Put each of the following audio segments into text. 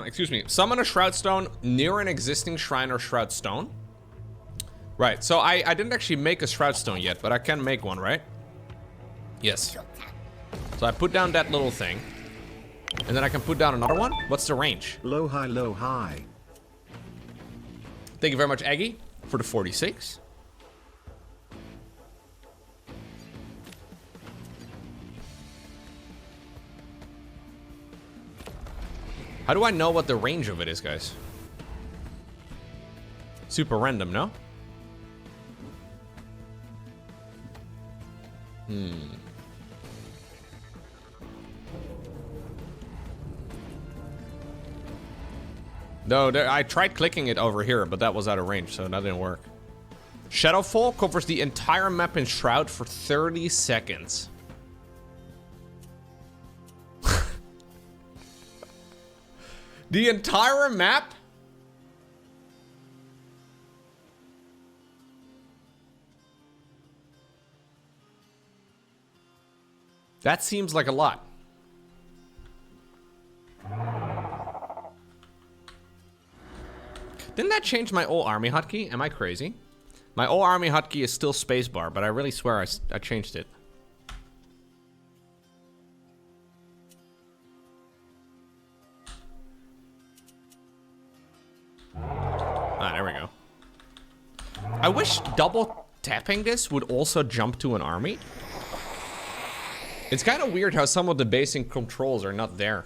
excuse me, summon a Shroud Stone near an existing shrine or Shroud Stone. Right, so I didn't actually make a Shroud Stone yet, but I can make one, right? Yes. So I put down that little thing. And then I can put down another one. What's the range? Low, high, low, high. Thank you very much, Aggie, for the 46. How do I know what the range of it is, guys? Super random, no? No, I tried clicking it over here, but that was out of range, so that didn't work. Shadowfall covers the entire map in Shroud for 30 seconds. The entire map? That seems like a lot. Didn't that change my old army hotkey? Am I crazy? My old army hotkey is still spacebar, but I really swear I changed it. Ah, there we go. I wish double tapping this would also jump to an army. It's kind of weird how some of the basic controls are not there.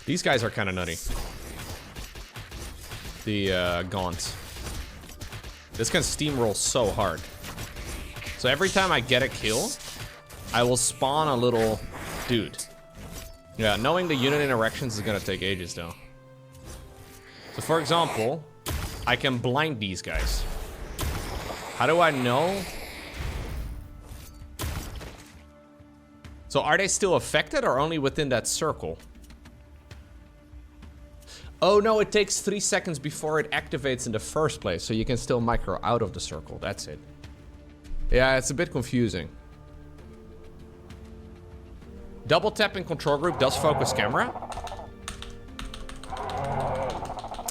These guys are kind of nutty. The gaunts. This can steamroll so hard. So every time I get a kill, I will spawn a little dude. Yeah, knowing the unit interactions is gonna take ages though. So for example, I can blind these guys. How do I know? So are they still affected or only within that circle? Oh no, it takes 3 seconds before it activates in the first place, so you can still micro out of the circle, that's it. Yeah, it's a bit confusing. Double tapping control group does focus camera.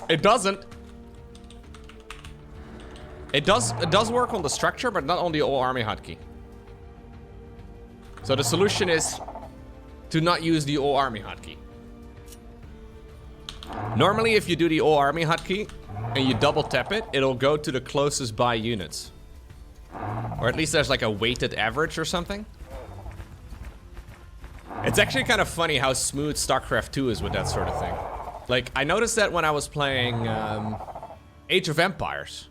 It doesn't. It does work on the structure, but not on the all army hotkey. So the solution is to not use the all army hotkey. Normally, if you do the all army hotkey and you double tap it, it'll go to the closest by units. Or at least there's like a weighted average or something. It's actually kind of funny how smooth StarCraft 2 is with that sort of thing. Like, I noticed that when I was playing Age of Empires.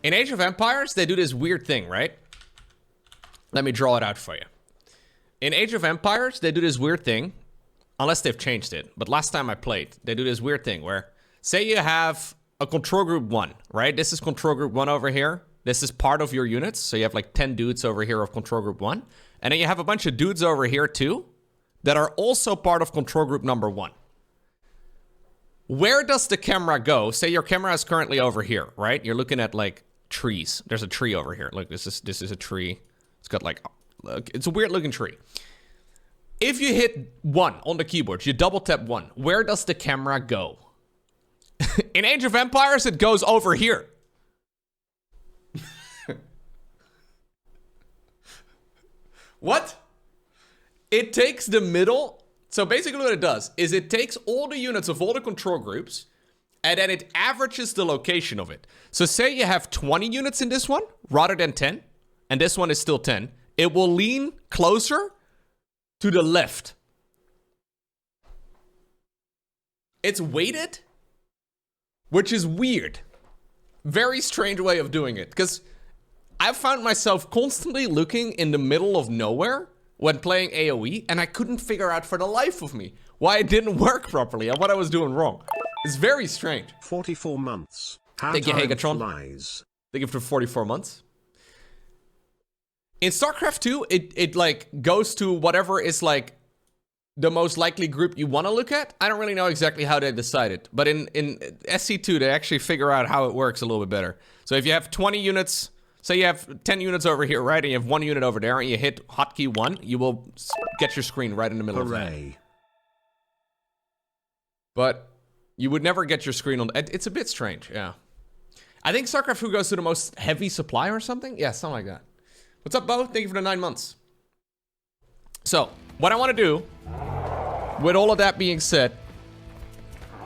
In Age of Empires, they do this weird thing, right? Let me draw it out for you. In Age of Empires, they do this weird thing. Unless they've changed it. But last time I played, they do this weird thing where, say you have a control group 1, right? This is control group 1 over here. This is part of your units. So you have like 10 dudes over here of control group 1. And then you have a bunch of dudes over here too that are also part of control group number 1. Where does the camera go? Say your camera is currently over here, right? You're looking at like trees. There's a tree over here. Look, this is a tree. It's got like, look, it's a weird looking tree. If you hit 1 on the keyboard, you double tap 1, where does the camera go? In Age of Empires, it goes over here. What? It takes the middle. So basically what it does is it takes all the units of all the control groups and then it averages the location of it. So say you have 20 units in this one rather than 10, and this one is still 10. It will lean closer to the left. It's weighted, which is weird. Very strange way of doing it, because I've found myself constantly looking in the middle of nowhere when playing AoE, and I couldn't figure out for the life of me why it didn't work properly and what I was doing wrong. It's very strange. 44 months. How Thank you, time Hagatron. flies. Thank you for 44 months. In StarCraft 2, it like goes to whatever is like the most likely group you want to look at. I don't really know exactly how they decided, but in SC2 they actually figure out how it works a little bit better. So if you have 20 units, say you have 10 units over here, right, and you have 1 unit over there, and you hit hotkey 1, you will get your screen right in the middle of that. But you would never get your screen on. It's a bit strange, yeah. I think StarCraft 2 goes to the most heavy supply or something. Yeah, something like that. What's up, Bo? Thank you for the 9 months. So, what I want to do, with all of that being said,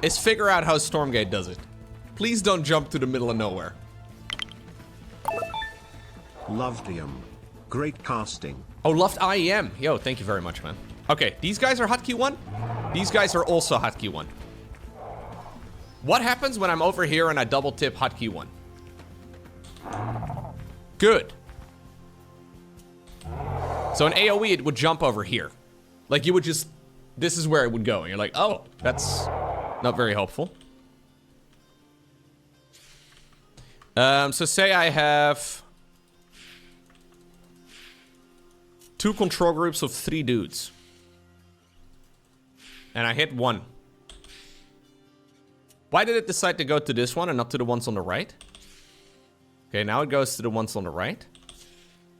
is figure out how Stormgate does it. Please don't jump to the middle of nowhere. Lovedium. Great casting. Oh, Loved IEM. Yo, thank you very much, man. Okay, these guys are hotkey 1. These guys are also hotkey 1. What happens when I'm over here and I double tip hotkey 1? Good. So in AoE, it would jump over here. Like, you would just... This is where it would go. And you're like, oh, that's not very helpful. So say I have... 2 control groups of 3 dudes. And I hit 1. Why did it decide to go to this one and not to the ones on the right? Okay, now it goes to the ones on the right.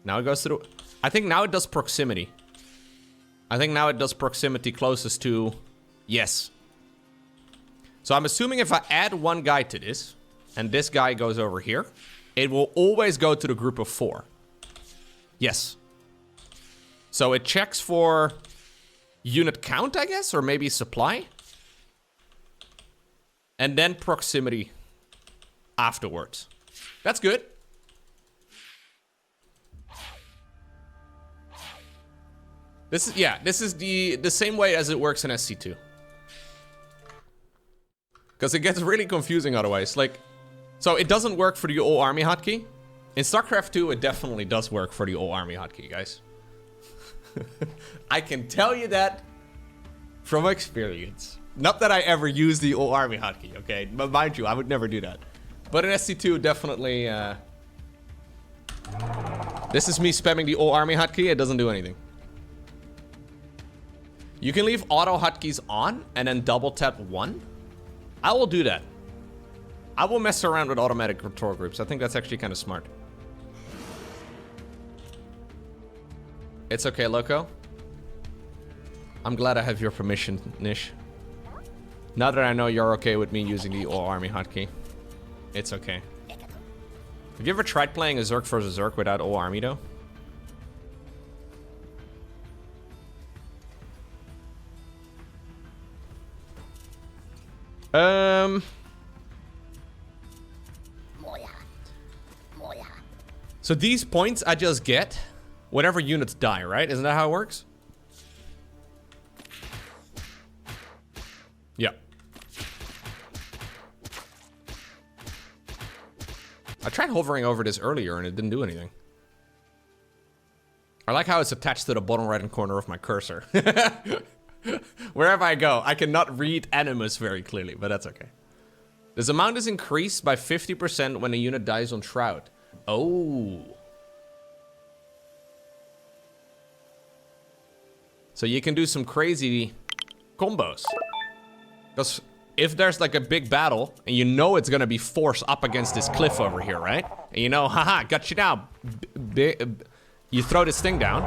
Now it goes to the... I think now it does proximity. I think now it does proximity closest to... Yes. So I'm assuming if I add 1 guy to this, and this guy goes over here, it will always go to the group of 4. Yes. So it checks for unit count, I guess, or maybe supply. And then proximity afterwards. That's good. This is the same way as it works in SC2. Because it gets really confusing otherwise. Like, so it doesn't work for the all army hotkey. In StarCraft 2, it definitely does work for the all army hotkey, guys. I can tell you that from experience. Not that I ever use the all army hotkey, okay? But mind you, I would never do that. But in SC2, definitely, this is me spamming the all army hotkey. It doesn't do anything. You can leave auto hotkeys on and then double tap 1. I will do that. I will mess around with automatic control groups. I think that's actually kind of smart. It's okay, Lowko. I'm glad I have your permission, Nish. Now that I know you're okay with me using the all army hotkey, it's okay. Have you ever tried playing a Zerg versus Zerg without all army though? So these points I just get whenever units die, right? Isn't that how it works? Yeah. I tried hovering over this earlier and it didn't do anything. I like how it's attached to the bottom right-hand corner of my cursor. Wherever I go, I cannot read Animus very clearly, but that's okay. This amount is increased by 50% when a unit dies on Shroud. Oh. So you can do some crazy combos. Because if there's like a big battle, and you know it's gonna be forced up against this cliff over here, right? And you know, haha, got you now. You throw this thing down,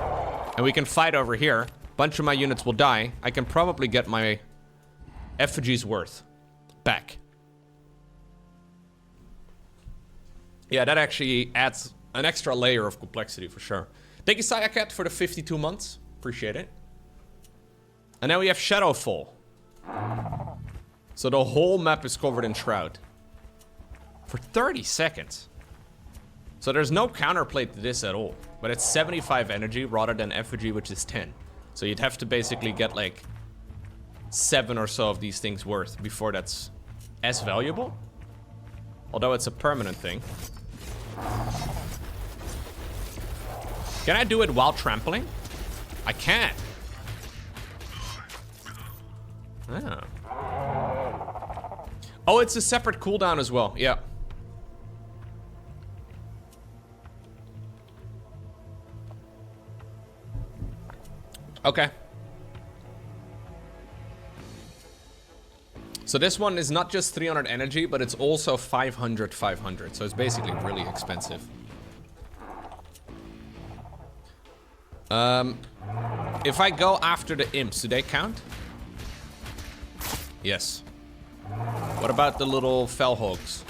and we can fight over here. Bunch of my units will die. I can probably get my effigies worth back. Yeah, that actually adds an extra layer of complexity for sure. Thank you, Sayakat, for the 52 months. Appreciate it. And now we have Shadowfall. So the whole map is covered in Shroud. For 30 seconds. So there's no counterplate to this at all. But it's 75 energy rather than effigy, which is 10. So you'd have to basically get like 7 or so of these things worth before that's as valuable. Although it's a permanent thing. Can I do it while trampling? I can. Oh. Oh, it's a separate cooldown as well. Yeah. Okay. So this one is not just 300 energy, but it's also 500, 500. So it's basically really expensive. If I go after the imps, do they count? Yes. What about the little fellhogs?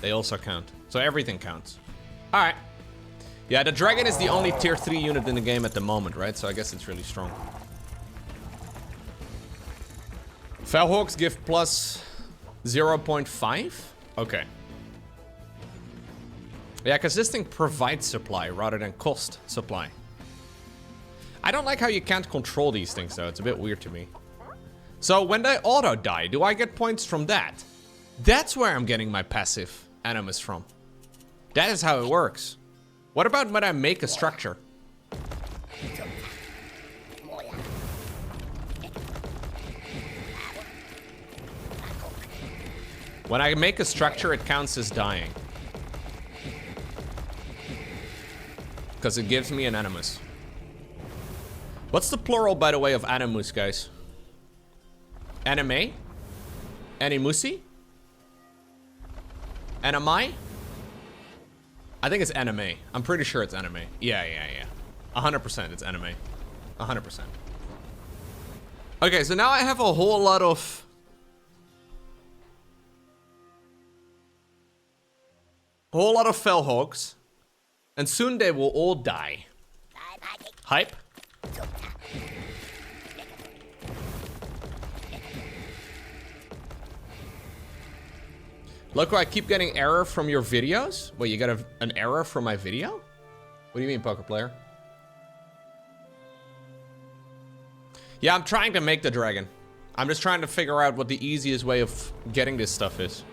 They also count. So everything counts. Alright. Yeah, the dragon is the only tier 3 unit in the game at the moment, right? So I guess it's really strong. Fellhogs give plus 0.5? Okay. Yeah, because this thing provides supply rather than cost supply. I don't like how you can't control these things, though. It's a bit weird to me. So when they auto die, do I get points from that? That's where I'm getting my passive animus from. That is how it works. What about when I make a structure? When I make a structure, it counts as dying. Because it gives me an animus. What's the plural, by the way, of animus, guys? Anime? Animusi? Animi? I think it's anime. I'm pretty sure it's anime. Yeah. 100% it's anime. 100%. Okay, so now I have a whole lot of... fellhogs. And soon they will all die. Hype? Lowko, I keep getting error from your videos. Wait, you got an error from my video? What do you mean, poker player? Yeah, I'm trying to make the dragon. I'm just trying to figure out what the easiest way of getting this stuff is.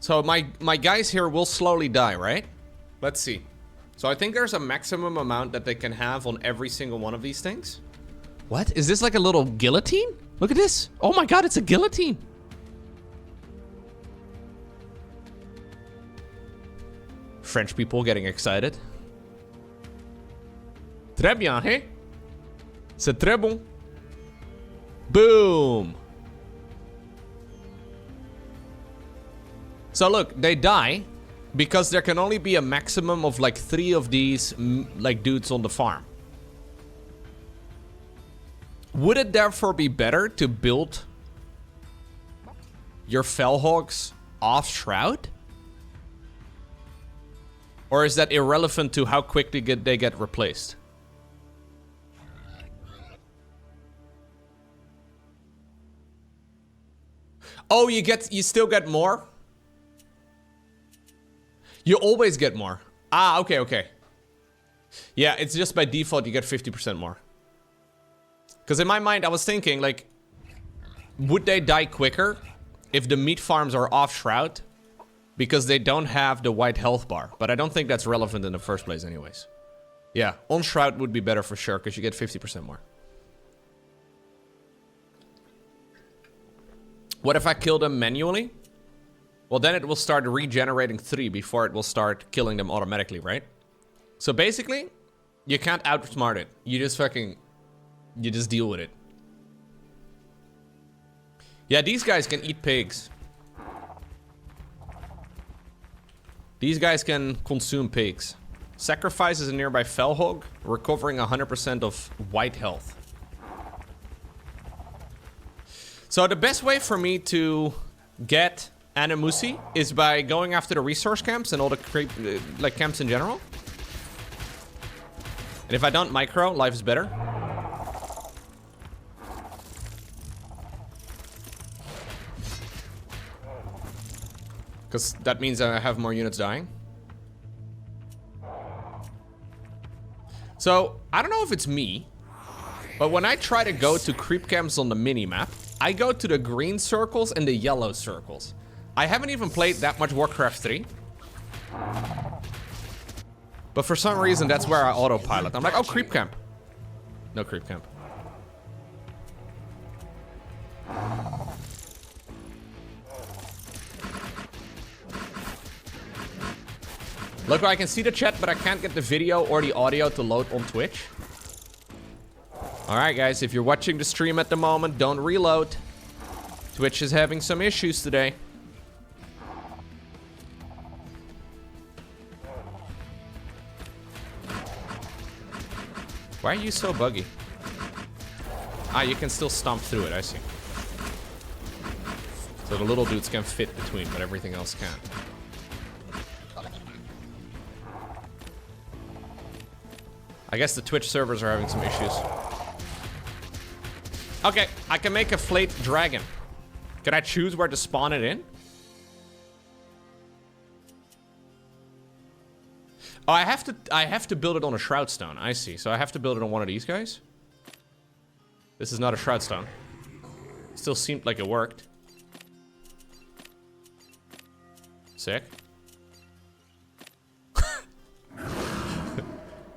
So my guys here will slowly die, right? Let's see. So I think there's a maximum amount that they can have on every single one of these things. What? Is this like a little guillotine? Look at this. Oh my god, it's a guillotine. French people getting excited. Très bien, hey? C'est très bon. Boom. So look, they die because there can only be a maximum of like 3 of these like dudes on the farm. Would it therefore be better to build your fellhogs off Shroud? Or is that irrelevant to how quickly they get replaced? Oh, you still get more? You always get more. Ah, okay. Yeah, it's just by default you get 50% more. Because in my mind, I was thinking, like, would they die quicker if the meat farms are off Shroud? Because they don't have the white health bar. But I don't think that's relevant in the first place anyways. Yeah, on Shroud would be better for sure, because you get 50% more. What if I kill them manually? Well, then it will start regenerating 3 before it will start killing them automatically, right? So basically, you can't outsmart it. You just deal with it. Yeah, these guys can eat pigs. These guys can consume pigs. Sacrifices a nearby fellhog, recovering 100% of white health. So the best way for me to get Animusi is by going after the resource camps and all the like camps in general. And if I don't micro, life is better. Because that means I have more units dying. So, I don't know if it's me, but when I try to go to creep camps on the mini-map, I go to the green circles and the yellow circles. I haven't even played that much Warcraft 3. But for some reason, that's where I autopilot. I'm like, oh, creep camp. No creep camp. Look, I can see the chat, but I can't get the video or the audio to load on Twitch. Alright, guys, if you're watching the stream at the moment, don't reload. Twitch is having some issues today. Why are you so buggy? Ah, you can still stomp through it, I see. So the little dudes can fit between, but everything else can't. I guess the Twitch servers are having some issues. Okay, I can make a flayed dragon. Can I choose where to spawn it in? Oh, I have to build it on a shroud stone. I see. So I have to build it on one of these guys. This is not a shroud stone. Still seemed like it worked. Sick.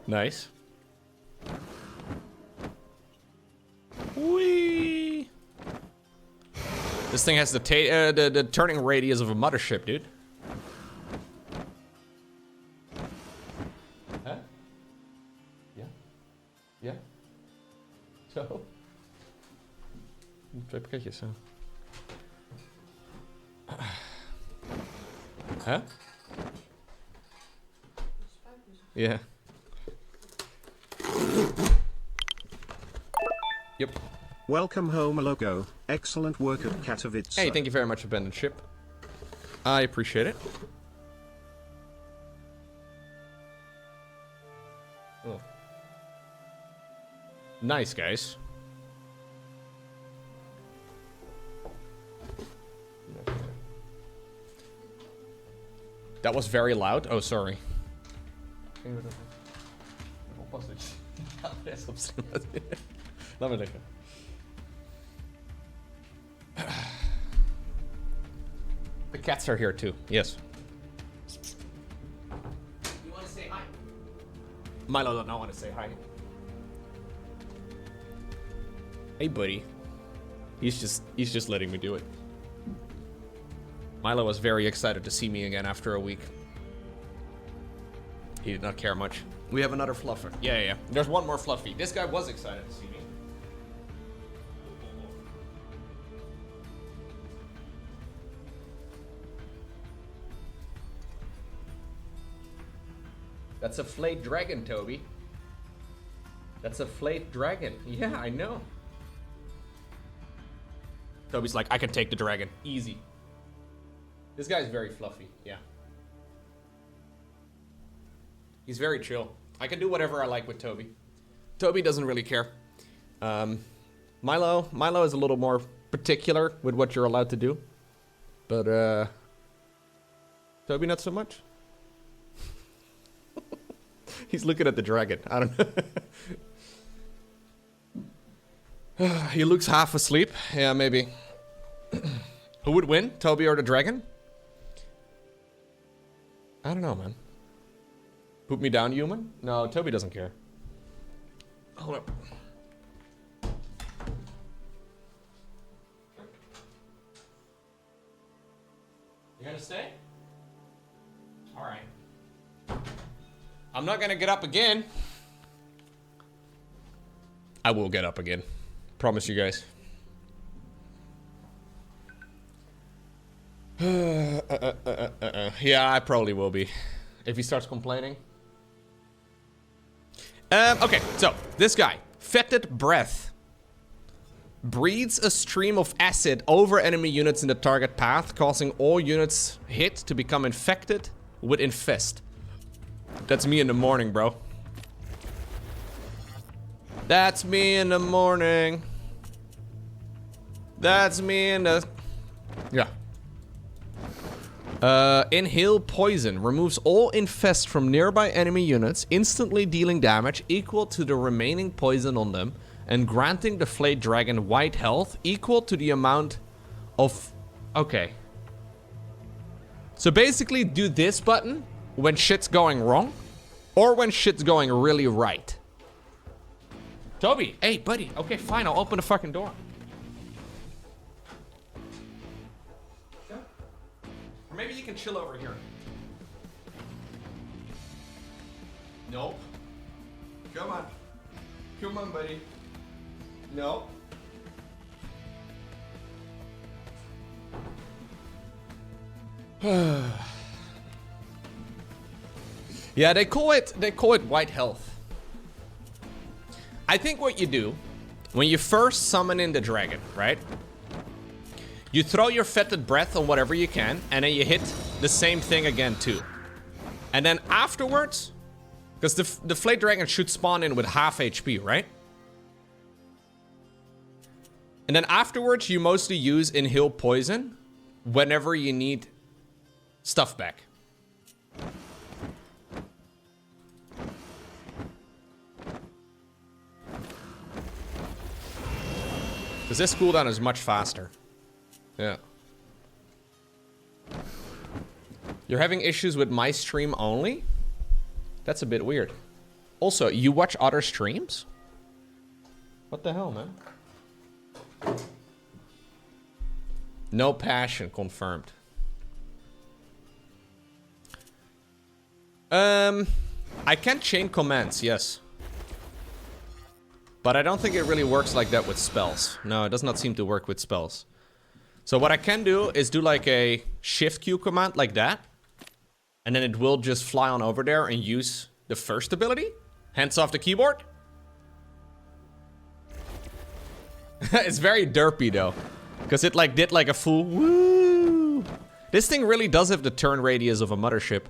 Nice. Whee! This thing has the turning radius of a mothership, dude. Huh? Yeah? Yeah? Zo? Twee pakketjes, zo. Huh? Yeah. Yep. Welcome home, Lowko. Excellent work at Katowice. Hey, thank you very much, Abandoned Ship. I appreciate it. Oh. Nice, guys. That was very loud. Oh, sorry. Laat me liggen. The cats are here too. Yes. You want to say hi? Milo does not want to say hi. Hey, buddy. He's just letting me do it. Milo was very excited to see me again after a week. He did not care much. We have another fluffer. Yeah. There's one more fluffy. This guy was excited to see me. That's a flayed dragon, Toby. That's a flayed dragon. Yeah, I know. Toby's like, I can take the dragon. Easy. This guy's very fluffy. Yeah. He's very chill. I can do whatever I like with Toby. Toby doesn't really care. Milo is a little more particular with what you're allowed to do. But, Toby not so much. He's looking at the dragon. I don't know. He looks half asleep. Yeah, maybe. Who would win? Toby or the dragon? I don't know, man. Poop me down, human? No, Toby doesn't care. Hold up. You gonna stay? Alright. I'm not gonna get up again. I will get up again. Promise you guys. Yeah, I probably will be. If he starts complaining. Okay, so this guy, Fetid Breath, breathes a stream of acid over enemy units in the target path, causing all units hit to become infected with infest. That's me in the morning, bro. That's me in the morning. That's me in the... Yeah. Inhale poison. Removes all infest from nearby enemy units, instantly dealing damage equal to the remaining poison on them, and granting the flayed dragon white health equal to the amount of... Okay. So basically do this button when shit's going wrong, or when shit's going really right. Toby, hey buddy. Okay, fine, I'll open the fucking door. Maybe you can chill over here. Nope. Come on. Come on, buddy. No. Yeah, they call it white health. I think what you do when you first summon in the dragon, right? You throw your fetid breath on whatever you can, and then you hit the same thing again too. And then afterwards, because the Flayed Dragon should spawn in with half HP, right? And then afterwards, you mostly use Inhale Poison whenever you need stuff back. Because this cooldown is much faster. Yeah. You're having issues with my stream only? That's a bit weird. Also, you watch other streams? What the hell, man? No passion confirmed. I can chain commands, yes. But I don't think it really works like that with spells. No, it does not seem to work with spells. So what I can do is do like a shift Q command like that. And then it will just fly on over there and use the first ability. Hands off the keyboard. It's very derpy though. Because it like did like a full woo. This thing really does have the turn radius of a mothership.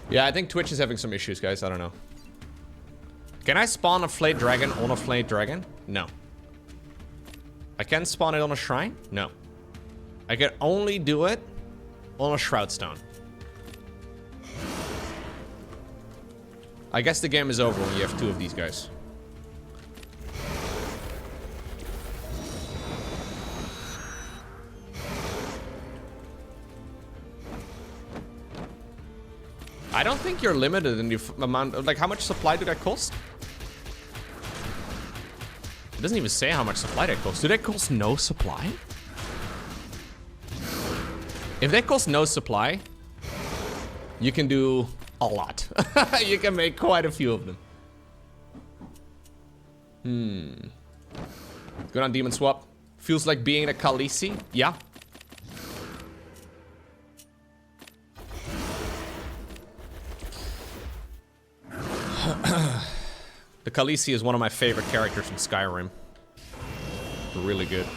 Yeah, I think Twitch is having some issues, guys. I don't know. Can I spawn a Flayed Dragon on a Flayed Dragon? No. I can spawn it on a shrine? No. I can only do it on a Shroud Stone. I guess the game is over when you have two of these guys. I don't think you're limited in the amount of, like, how much supply do that cost? It doesn't even say how much supply that costs. Do they cost no supply? If they cost no supply, you can do a lot. You can make quite a few of them. Good on Demon Swap. Feels like being in a Khaleesi. Yeah. The Khaleesi is one of my favorite characters in Skyrim. Really good.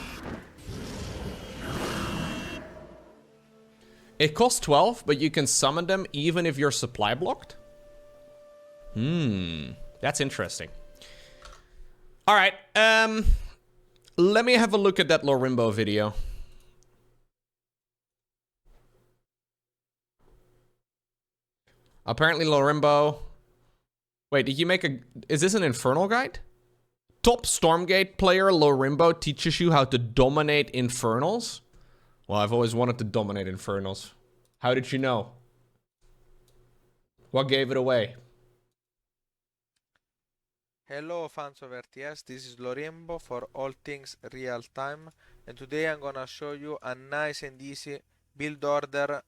It costs 12, but you can summon them even if you're supply blocked? That's interesting. Alright, let me have a look at that Lorimbo video. Apparently Lorimbo... Wait, did you make a... Is this an Infernal guide? Top Stormgate player Lorimbo teaches you how to dominate Infernals? Well, I've always wanted to dominate Infernals. How did you know? What gave it away? Hello fans of RTS, this is Lorimbo for all things real time, and today I'm gonna show you a nice and easy build order,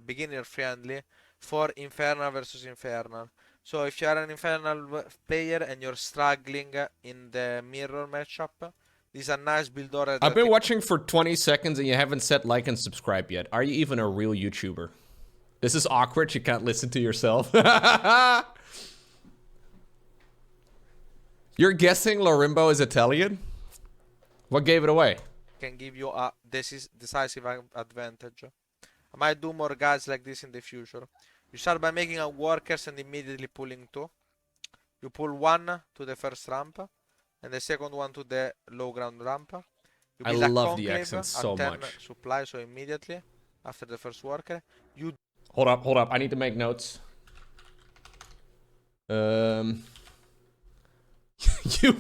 beginner friendly, for Infernal versus Infernal. So if you are an Infernal player and you're struggling in the mirror matchup, this is a nice build order. I've been watching for 20 seconds and you haven't said like and subscribe yet. Are you even a real YouTuber? This is awkward, you can't listen to yourself. You're guessing Lorimbo is Italian? What gave it away? Can give you a decisive advantage. I might do more guides like this in the future. You start by making a workers and immediately pulling two. You pull one to the first ramp and the second one to the low ground ramp. You I build a love the conclave accent at so 10 much. supply, so immediately after the first worker, you Hold up. I need to make notes. You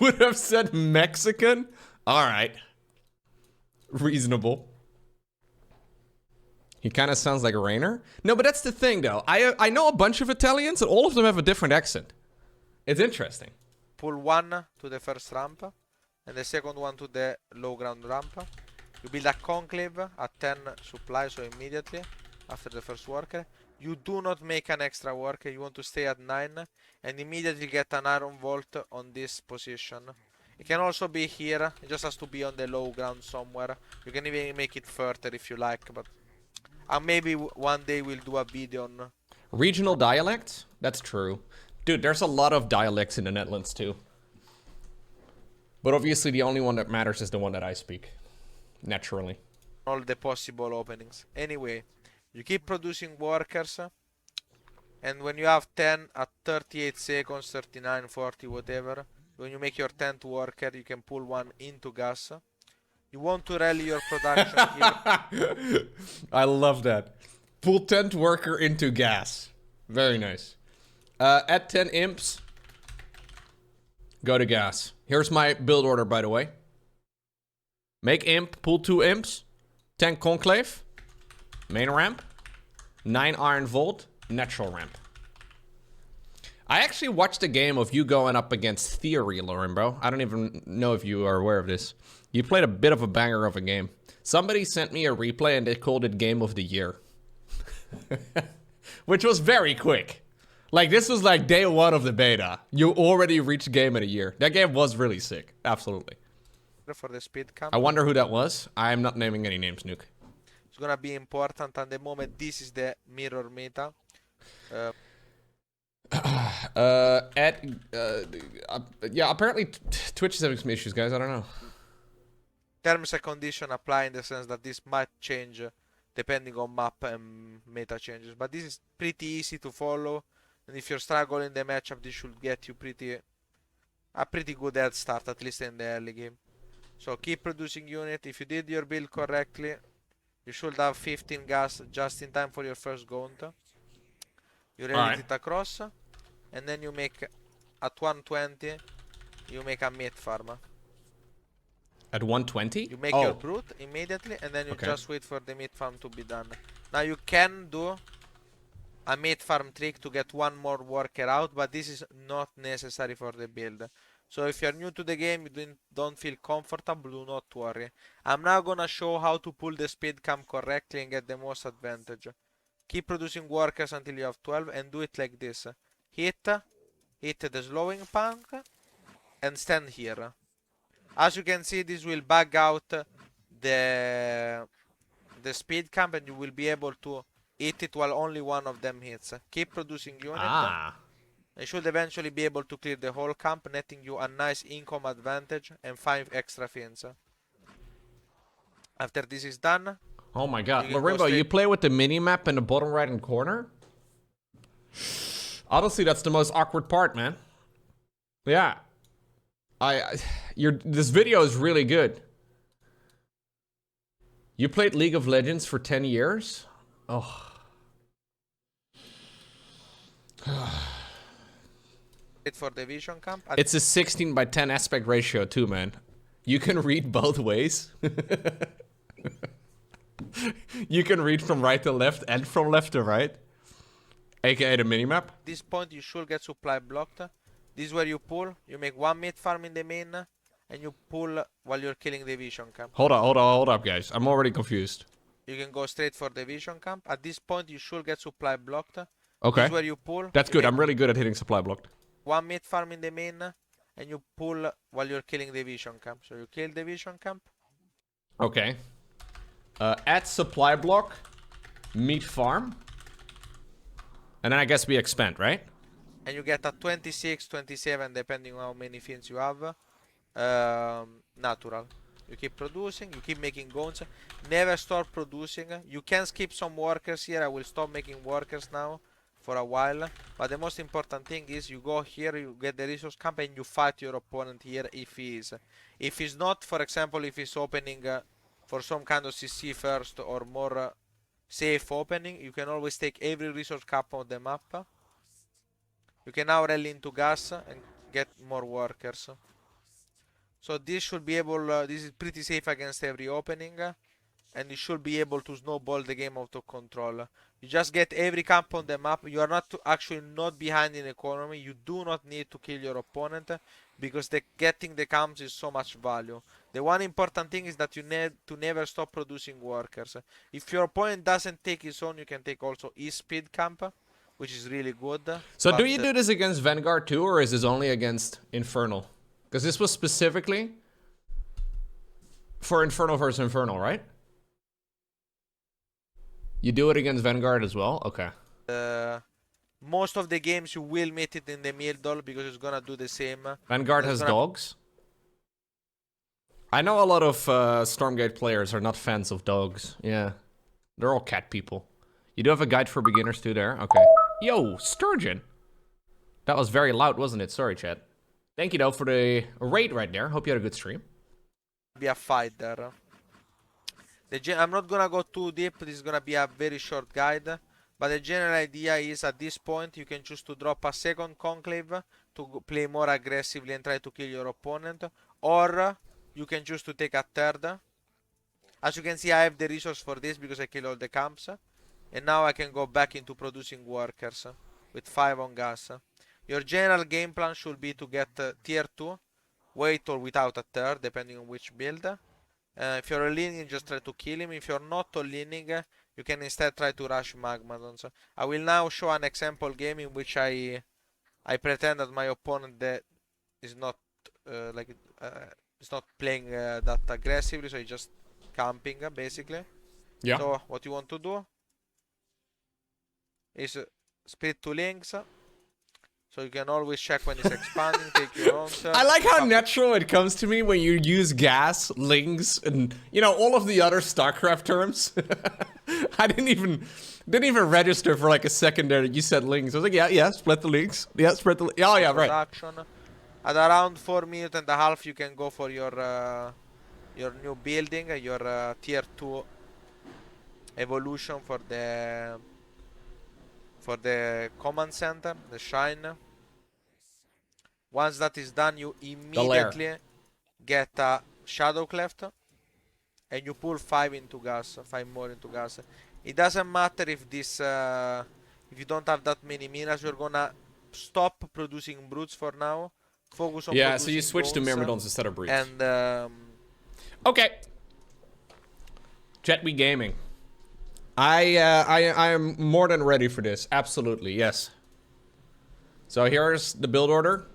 would have said Mexican? Alright. Reasonable. He kind of sounds like a Rainer. No, but that's the thing, though. I know a bunch of Italians, and all of them have a different accent. It's interesting. Pull one to the first ramp, and the second one to the low ground ramp. You build a conclave at 10 supply, so immediately after the first worker. You do not make an extra worker, you want to stay at 9, and immediately get an iron vault on this position. It can also be here, it just has to be on the low ground somewhere. You can even make it further if you like, but maybe one day we'll do a video on... Regional dialects? That's true. Dude, there's a lot of dialects in the Netherlands too. But obviously the only one that matters is the one that I speak. Naturally. All the possible openings. Anyway, you keep producing workers, and when you have 10 at 38 seconds, 39, 40, whatever, when you make your 10th worker, you can pull one into gas. You want to rally your production here. I love that. Pull 10th worker into gas. Very nice. At 10 imps, go to gas. Here's my build order, by the way. Make imp, pull 2 imps, 10 conclave, main ramp, 9 iron vault, natural ramp. I actually watched a game of you going up against Theory, Lauren, bro. I don't even know if you are aware of this. You played a bit of a banger of a game. Somebody sent me a replay and they called it Game of the Year. Which was very quick. Like, this was like day 1 of the beta. You already reached Game of the Year. That game was really sick. Absolutely. For the speed camp. I wonder who that was. I'm not naming any names, Nuke. It's gonna be important at the moment. This is the mirror meta. Yeah, apparently Twitch is having some issues, guys. I don't know. Terms and conditions apply in the sense that this might change depending on map and meta changes. But this is pretty easy to follow. And if you're struggling in the matchup, this should get you a pretty good head start, at least in the early game. So keep producing unit. If you did your build correctly, you should have 15 gas just in time for your first gaunt. You rally it across, and then you make at 120, you make a meat farm. At 120? You make your brute immediately, and then you just wait for the meat farm to be done. Now you can do a meat farm trick to get one more worker out, but this is not necessary for the build. So if you're new to the game, you don't feel comfortable, do not worry. I'm now gonna show how to pull the speed camp correctly and get the most advantage. Keep producing workers until you have 12 and do it like this. Hit the slowing punk and stand here. As you can see, this will bug out the speed camp and you will be able to hit it while only one of them hits. Keep producing unit. You should eventually be able to clear the whole camp, netting you a nice income advantage and 5 extra fins. After this is done... Oh my god. Rainbow, you play with the mini-map in the bottom right-hand corner? Honestly, that's the most awkward part, man. Yeah. This video is really good. You played League of Legends for 10 years? Oh. For the vision camp. It's a 16 by 10 aspect ratio too, man. You can read both ways. You can read from right to left and from left to right. AKA the minimap. At this point you should get supply blocked. This is where you pull. You make one meat farm in the main and you pull while you're killing the vision camp. Hold up guys. I'm already confused. You can go straight for the vision camp. At this point you should get supply blocked. Okay. This is where you pull. That's good. I'm really good at hitting supply blocked. One meat farm in the main and you pull while you're killing the vision camp. So you kill the vision camp. Okay. At supply block, meat farm. And then I guess we expand, right? And you get a 26, 27, depending on how many fins you have. Natural. You keep producing, you keep making goons. Never stop producing. You can skip some workers here. I will stop making workers now for a while. But the most important thing is you go here, you get the resource camp and you fight your opponent here if he is. If he's not, for example, if he's opening for some kind of CC first or more safe opening, you can always take every resource cap on the map. You can now rally into gas and get more workers. So this should be able, this is pretty safe against every opening. and you should be able to snowball the game out of control. You just get every camp on the map. You are actually not behind in economy. You do not need to kill your opponent because getting the camps is so much value. The one important thing is that you need to never stop producing workers. If your opponent doesn't take his own, you can take also his speed camp, which is really good. So do you do this against Vanguard too, or is this only against Infernal? Because this was specifically for Infernal versus Infernal, right? You do it against Vanguard as well? Okay. Most of the games you will meet it in the middle because it's gonna do the same. Vanguard has dogs? I know a lot of Stormgate players are not fans of dogs. Yeah. They're all cat people. You do have a guide for beginners too there? Okay. Yo, Sturgeon! That was very loud, wasn't it? Sorry, chat. Thank you, though, for the raid right there. Hope you had a good stream. Be a fight there. I'm not gonna go too deep. This is gonna be a very short guide. But the general idea is at this point you can choose to drop a second conclave to play more aggressively and try to kill your opponent. Or you can choose to take a third. As you can see, I have the resource for this because I killed all the camps. And now I can go back into producing workers with 5 on gas. Your general game plan should be to get tier 2. Wait or without a third, depending on which build. If you're leaning, just try to kill him. If you're not leaning, you can instead try to rush Magmadons. I will now show an example game in which I pretend that my opponent is not is not playing that aggressively, so he's just camping basically. Yeah. So what you want to do is split to links. So you can always check when it's expanding, take your own turn. I like how natural it comes to me when you use gas, links, and, you know, all of the other StarCraft terms. I didn't even register for like a second there that you said links. I was like, yeah, split the links. Yeah, split the oh, yeah, right. Action. At around 4 minutes and a half, you can go for your new building, your tier 2 evolution for the command center, the shrine. Once that is done, you immediately get a shadow cleft and you pull 5 more into gas. It doesn't matter if this if you don't have that many minas, you're gonna stop producing brutes for now. Focus on so you switch to Myrmidons instead of brutes. And okay. Jet we gaming. I am more than ready for this. Absolutely, yes. So here's the build order.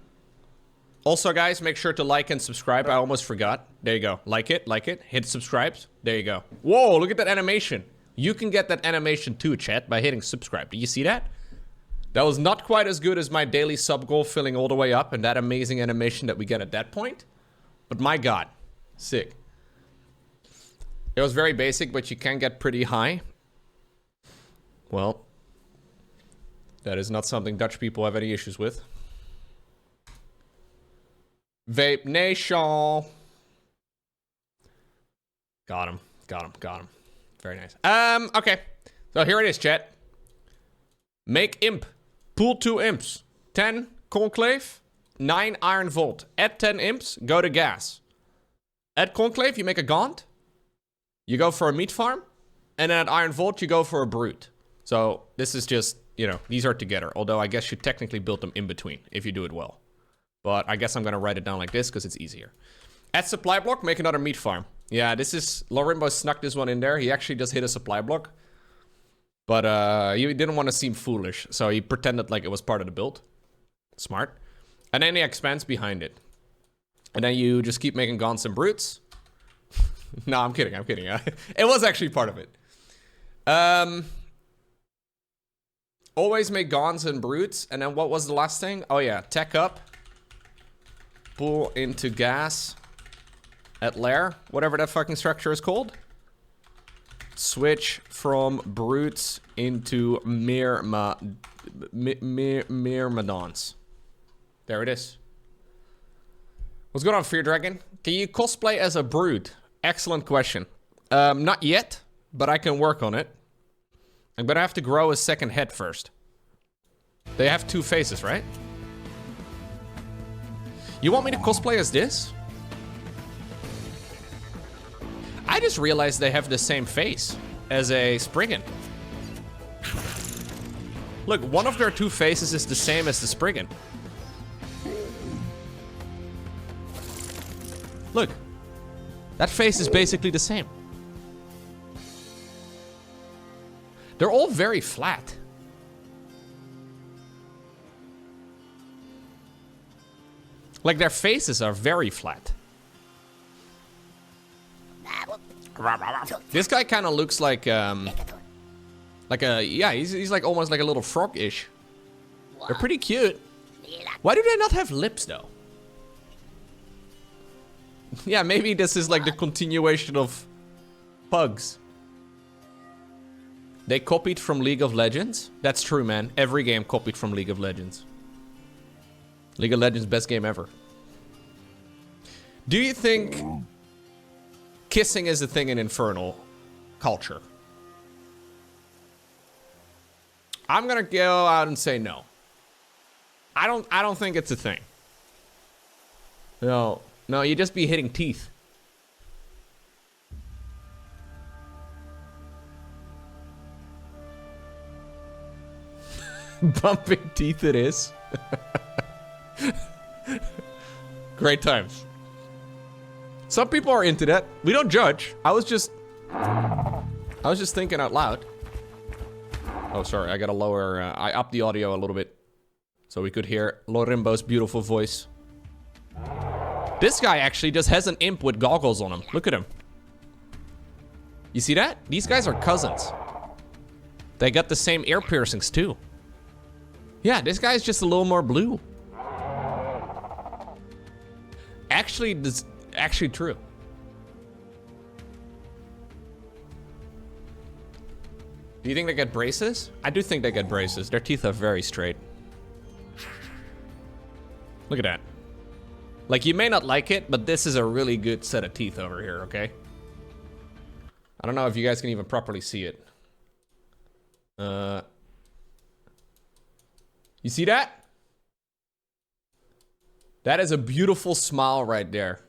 Also, guys, make sure to like and subscribe. I almost forgot. There you go. Like it. Hit subscribe. There you go. Whoa, look at that animation. You can get that animation too, chat, by hitting subscribe. Do you see that? That was not quite as good as my daily sub goal filling all the way up and that amazing animation that we get at that point. But my god, sick. It was very basic, but you can get pretty high. Well, that is not something Dutch people have any issues with. Vape Nation. Got him. Very nice. Okay. So here it is, chat. Make imp. Pool 2 imps. 10 conclave. 9 iron volt. Add 10 imps. Go to gas. At conclave, you make a gaunt. You go for a meat farm. And then at iron volt, you go for a brute. So this is just, you know, these are together. Although I guess you technically build them in between if you do it well. But I guess I'm going to write it down like this because it's easier. At supply block, make another meat farm. Yeah, this is... Lorimbo snuck this one in there. He actually just hit a supply block. But he didn't want to seem foolish. So he pretended like it was part of the build. Smart. And then he expands behind it. And then you just keep making gaunts and brutes. No, I'm kidding. It was actually part of it. Always make gaunts and brutes. And then what was the last thing? Oh yeah, tech up. Pull into gas. At lair. Whatever that fucking structure is called. Switch from brutes into Myrmidons. There it is. What's going on, Fear Dragon? Can you cosplay as a brute? Excellent question. Not yet, but I can work on it. I'm gonna have to grow a second head first. They have 2 faces, right? You want me to cosplay as this? I just realized they have the same face as a Spriggan. Look, one of their two faces is the same as the Spriggan. Look. That face is basically the same. They're all very flat. Like, their faces are very flat. This guy kind of looks like a, yeah, he's like almost like a little frog-ish. They're pretty cute. Why do they not have lips, though? Yeah, maybe this is like the continuation of Pugs. They copied from League of Legends. That's true, man. Every game copied from League of Legends. League of Legends, best game ever. Do you think kissing is a thing in Infernal culture? I'm gonna go out and say no. I don't think it's a thing. No, you'd just be hitting teeth. Bumping teeth it is. Great times. Some people are into that. We don't judge. I was just thinking out loud. Oh, sorry. I gotta lower. I upped the audio a little bit so we could hear Lorimbo's beautiful voice. This guy actually just has an imp with goggles on him. Look at him. You see that? These guys are cousins. They got the same ear piercings too. Yeah, this guy's just a little more blue. Actually, this actually true. Do you think they get braces? I do think they get braces. Their teeth are very straight. Look at that. Like, you may not like it, but this is a really good set of teeth over here, okay? I don't know if you guys can even properly see it. You see that? That is a beautiful smile right there.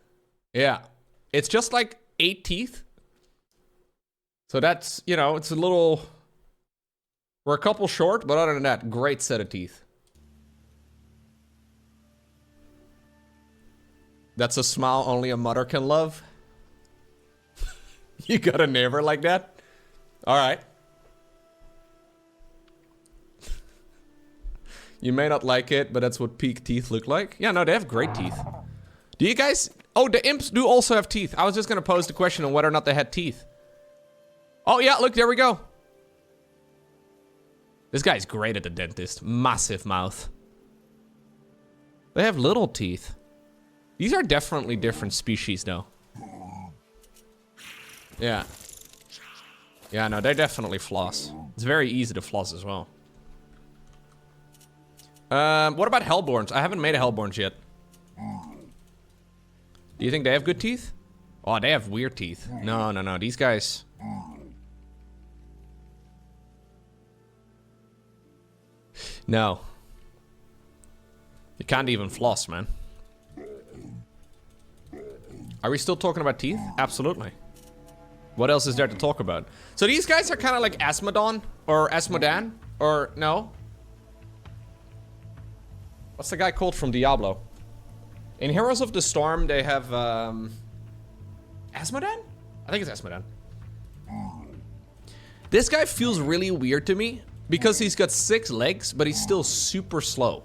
Yeah. It's just like 8 teeth. So that's, you know, it's a little... We're a couple short, but other than that, great set of teeth. That's a smile only a mother can love. You got a neighbor like that? Alright. You may not like it, but that's what peak teeth look like. Yeah, no, they have great teeth. Do you guys... Oh, the imps do also have teeth. I was just gonna pose the question on whether or not they had teeth. Oh, yeah, look, there we go. This guy's great at the dentist. Massive mouth. They have little teeth. These are definitely different species, though. Yeah. Yeah, no, they definitely floss. It's very easy to floss as well. What about Hellborns? I haven't made a Hellborns yet. Do you think they have good teeth? Oh, they have weird teeth. No. These guys... No. You can't even floss, man. Are we still talking about teeth? Absolutely. What else is there to talk about? So these guys are kind of like Asmodon or Asmodan or no? What's the guy called from Diablo? In Heroes of the Storm, they have Asmodan? I think it's Asmodan. This guy feels really weird to me because he's got 6 legs, but he's still super slow.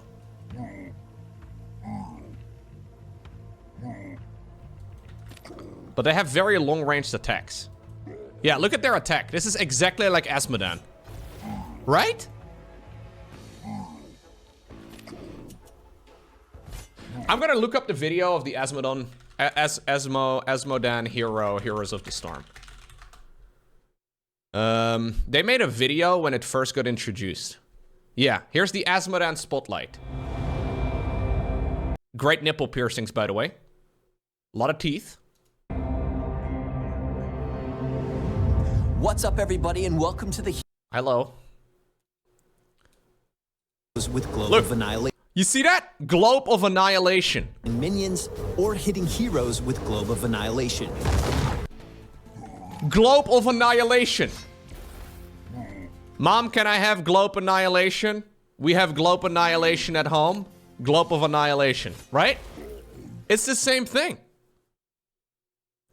But they have very long-ranged attacks. Yeah, look at their attack. This is exactly like Asmodan. Right? I'm gonna look up the video of the Asmodan Heroes of the Storm. They made a video when it first got introduced. Yeah, here's the Asmodan Spotlight. Great nipple piercings, by the way. A lot of teeth. What's up, everybody, and welcome to the Hello. with Globe Look. of Annihilation You see that? Globe of Annihilation. minions, or hitting heroes with Globe of Annihilation. Globe of Annihilation. Mom, can I have Globe Annihilation? We have Globe Annihilation at home. Globe of Annihilation, right? It's the same thing.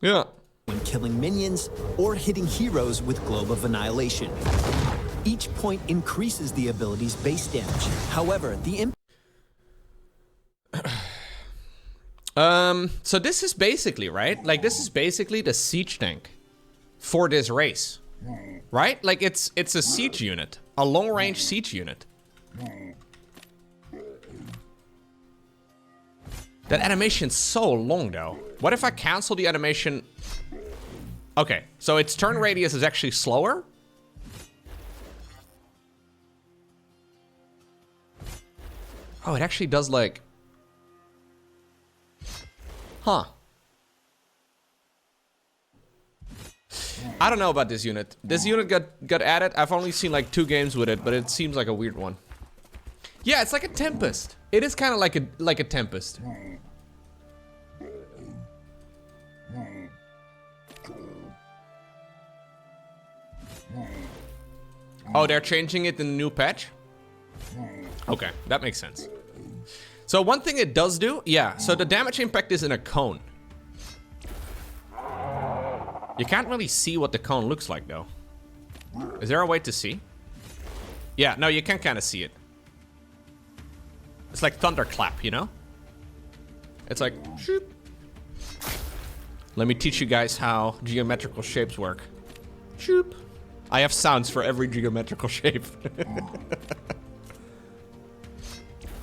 Yeah. When killing minions or hitting heroes with Globe of Annihilation. Each point increases the ability's base damage. However, the so this is basically, right? Like, this is basically the siege tank for this race, right? Like, it's a siege unit, a long-range siege unit. That animation's so long, though. What if I cancel the animation? Okay, so its turn radius is actually slower. Oh, it actually does, like... Huh. I don't know about this unit. This unit got added. I've only seen like 2 games with it, but it seems like a weird one. Yeah, it's like a Tempest. It is kind of like a Tempest. Oh, they're changing it in the new patch? Okay, that makes sense. So one thing it does do, yeah, so the damage impact is in a cone. You can't really see what the cone looks like, though. Is there a way to see? Yeah, no, you can kind of see it. It's like thunderclap, you know? It's like, shoop. Let me teach you guys how geometrical shapes work. Shoop. I have sounds for every geometrical shape.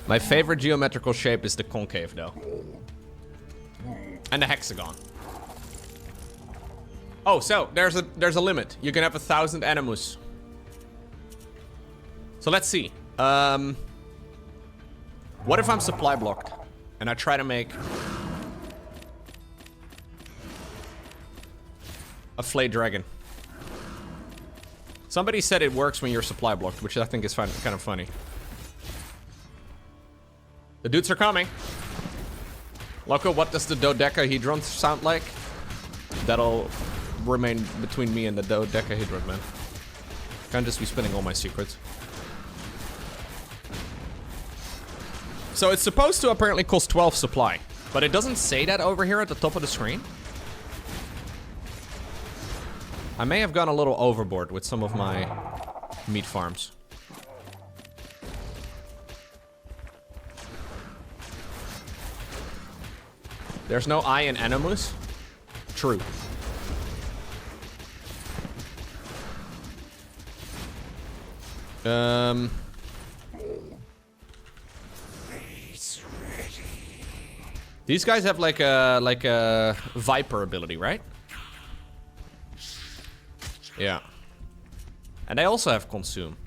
My favorite geometrical shape is the concave, though. And the hexagon. Oh, so there's a limit. You can have 1,000 animus. So let's see. What if I'm supply blocked and I try to make a flayed dragon? Somebody said it works when you're supply blocked, which I think is kind of funny. The dudes are coming. Lowko, what does the dodecahedron sound like? That'll remain between me and the dodecahedron, man. Can't just be spinning all my secrets. So it's supposed to apparently cost 12 supply, but it doesn't say that over here at the top of the screen. I may have gone a little overboard with some of my meat farms. There's no I in animus? True. These guys have like a Viper ability, right? Yeah. And they also have Consume.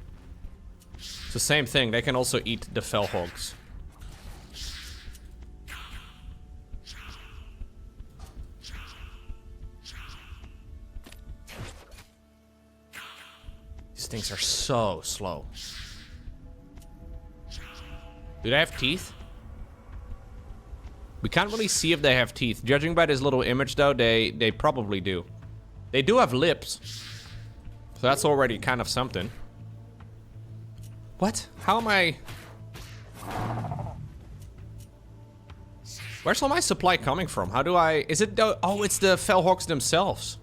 It's the same thing. They can also eat the fell hogs. These things are so slow. Do they have teeth? We can't really see if they have teeth. Judging by this little image, though, they probably do. They do have lips. So that's already kind of something. What? How am I... Where's all my supply coming from? How do I... Is it the... Oh, it's the Fellhawks themselves.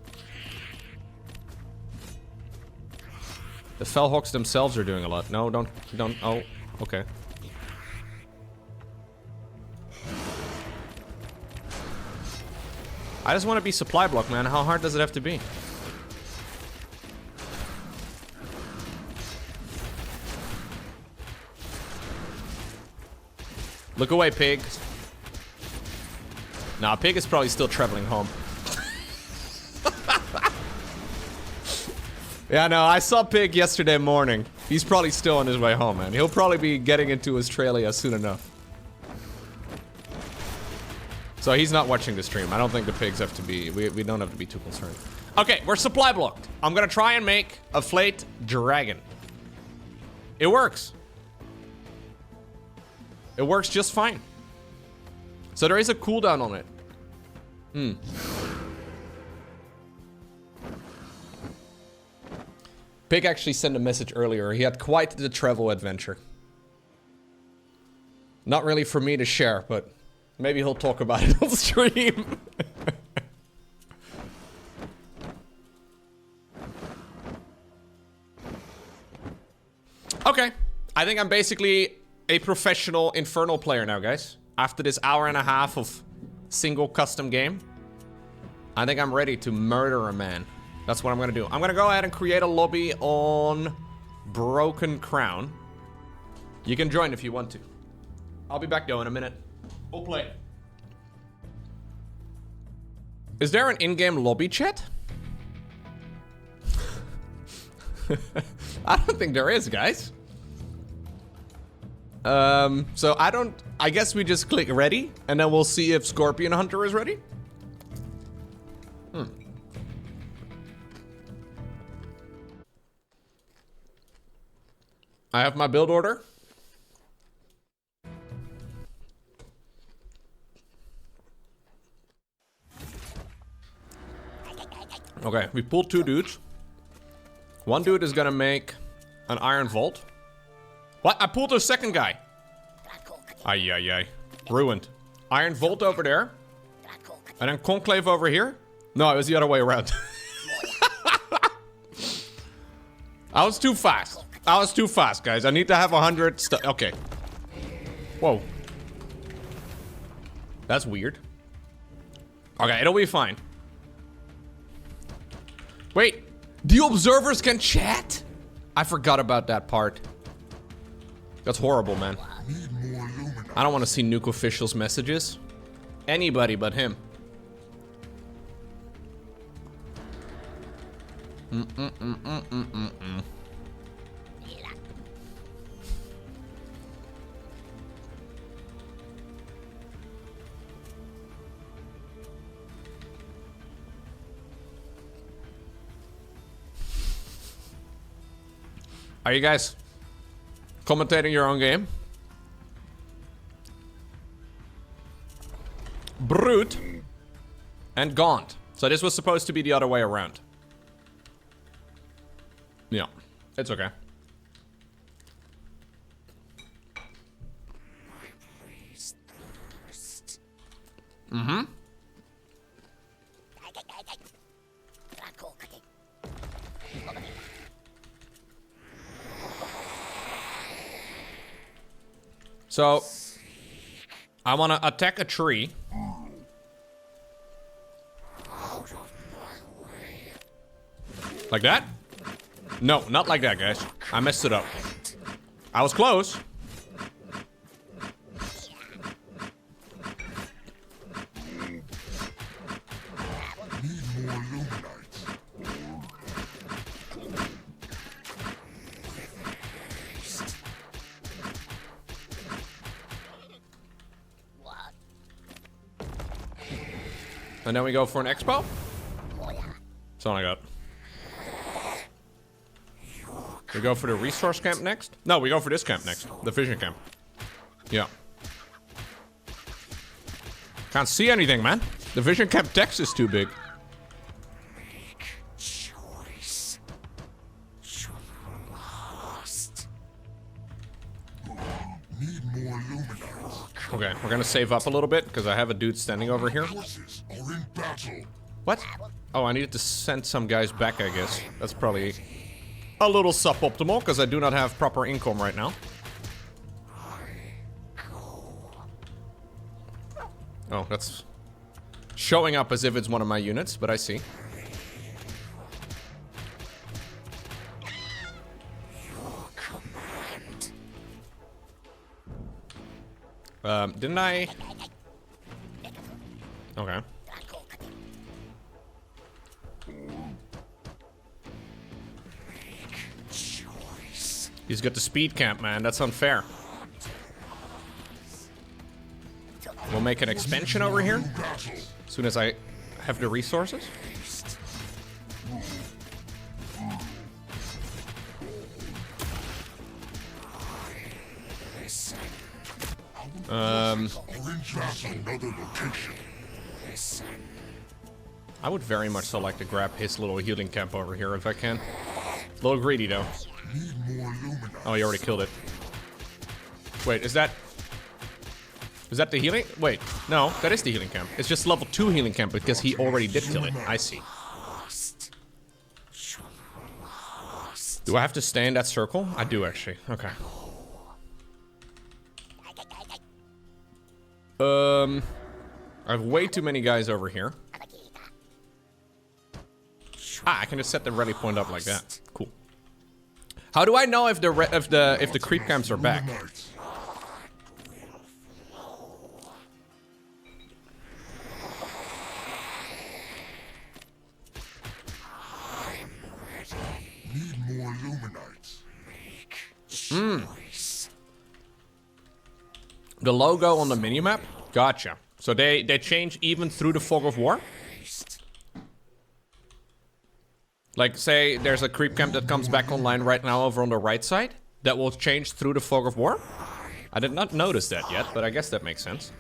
The Fellhawks themselves are doing a lot. No, don't... Oh, okay. I just want to be supply block, man. How hard does it have to be? Look away, pig. Nah, pig is probably still traveling home. Yeah, no, I saw pig yesterday morning. He's probably still on his way home, man. He'll probably be getting into Australia soon enough. So he's not watching the stream. I don't think the pigs have to be... We don't have to be too concerned. Okay, we're supply blocked. I'm gonna try and make a flayed dragon. It works. It works just fine. So there is a cooldown on it. Pig actually sent a message earlier. He had quite the travel adventure. Not really for me to share, but maybe he'll talk about it on stream. Okay, I think I'm basically a professional Infernal player now, guys. After this hour and a half of single custom game, I think I'm ready to murder a man. That's what I'm gonna do. I'm gonna go ahead and create a lobby on Broken Crown. You can join if you want to. I'll be back though in a minute. We'll play. Is there an in-game lobby chat? I don't think there is, guys. So I guess we just click ready, and then we'll see if Scorpion Hunter is ready. I have my build order. Okay, we pulled 2 dudes. One dude is gonna make an iron vault. What? I pulled a second guy. Ay, ay, ay. Ruined. Iron vault over there. And then conclave over here. No, it was the other way around. I was too fast. I was too fast, guys. I need to have 100 stuff. Okay. Whoa. That's weird. Okay, it'll be fine. Wait, the observers can chat? I forgot about that part. That's horrible, man. I don't want to see Nuke officials' messages. Anybody but him. Are you guys commentating your own game? Brute and Gaunt. So this was supposed to be the other way around. Yeah, it's okay. Mm-hmm. So, I want to attack a tree. Like that? No, not like that, guys. I messed it up. I was close. And then we go for an expo? That's all I got. We go for the resource camp next? No, we go for this camp next. The vision camp. Yeah. Can't see anything, man. The vision camp text is too big. Okay, we're gonna save up a little bit because I have a dude standing over here. What? Oh, I needed to send some guys back, I guess. That's probably a little suboptimal because I do not have proper income right now. Oh, that's showing up as if it's one of my units, but I see. Didn't I? Okay. He's got the speed camp, man. That's unfair. We'll make an expansion over here as soon as I have the resources. I would very much so like to grab his little healing camp over here if I can. A little greedy, though. Oh, you already killed it. Wait, is that the healing? Wait, no, that is the healing camp. It's just level 2 healing camp because he already did kill it. I see. Do I have to stay in that circle? I do, actually. Okay. I have way too many guys over here. Ah, I can just set the rally point up like that. Cool. How do I know if the creep camps are back? The logo on the minimap? Gotcha. So they change even through the fog of war? Like, say there's a creep camp that comes back online right now over on the right side that will change through the fog of war? I did not notice that yet, but I guess that makes sense.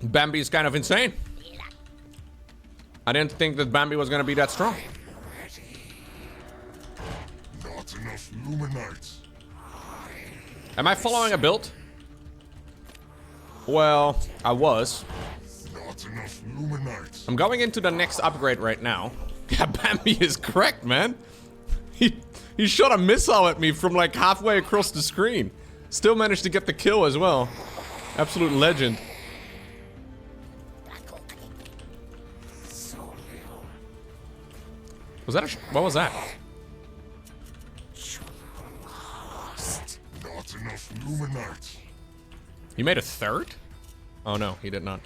Bambi is kind of insane. I didn't think that Bambi was gonna be that strong. Not enough Luminites. Am I following a build? Well, I was. Not enough Luminites. I'm going into the next upgrade right now. Yeah, Bambi is correct, man. He shot a missile at me from like halfway across the screen. Still managed to get the kill as well. Absolute legend. Was that what was that? Not enough Luminites. He made a third? Oh no, he did not.